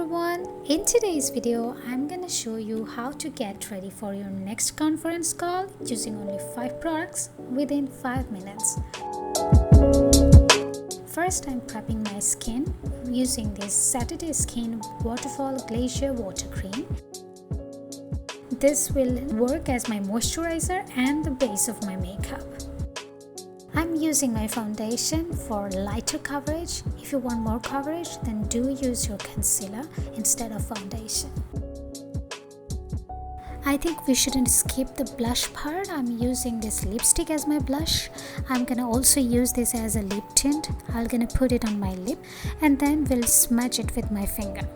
everyone, in today's video I'm gonna show you how to get ready for your next conference call using only 5 products within 5 minutes. First, I'm prepping my skin using this Saturday Skin Waterfall Glacier Water Cream. This will work as my moisturizer and the base of my makeup. I'm using my foundation for lighter coverage. If you want more coverage, then do use your concealer instead of foundation. I think we shouldn't skip the blush part. I'm using this lipstick as my blush. I'm gonna also use this as a lip tint. I'm gonna put it on my lip and then we'll smudge it with my finger.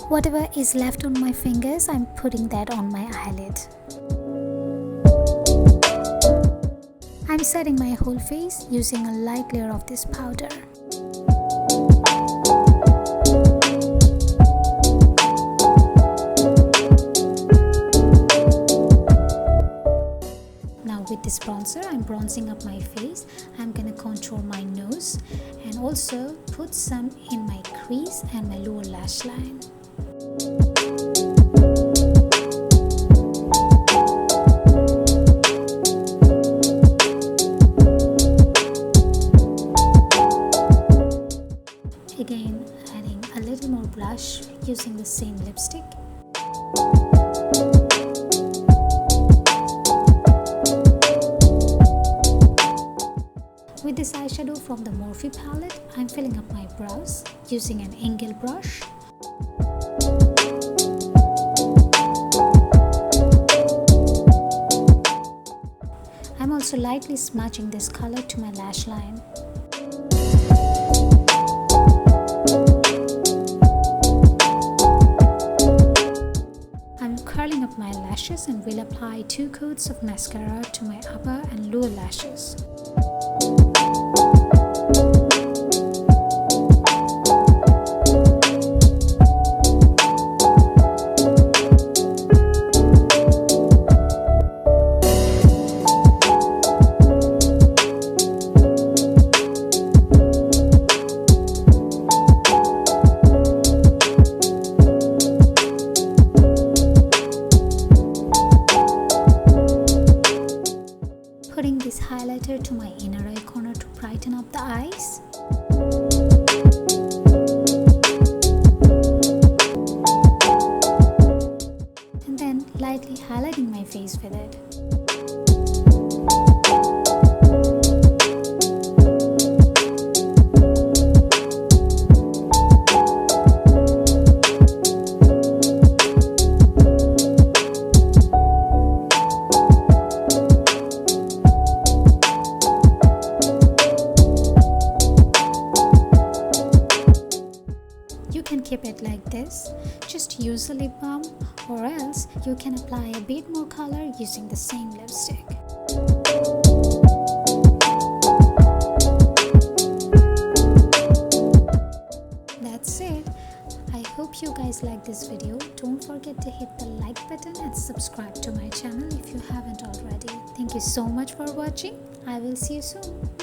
Whatever is left on my fingers, I'm putting that on my eyelid. I'm setting my whole face using a light layer of this powder. Now with this bronzer, I'm bronzing up my face. I'm gonna contour my nose and also put some in my crease and my lower lash line. Again, adding a little more blush using the same lipstick. With this eyeshadow from the Morphe palette, I'm filling up my brows using an angle brush. I'm also lightly smudging this color to my lash line. I'm curling up my lashes and will apply 2 coats of mascara to my upper and lower lashes. Putting this highlighter to my inner eye corner to brighten up the eyes. And then lightly highlighting my face with it. You can keep it like this, just use a lip balm, or else you can apply a bit more color using the same lipstick. That's it. I hope you guys like this video. Don't forget to hit the like button and subscribe to my channel if you haven't already. Thank you so much for watching. I will see you soon.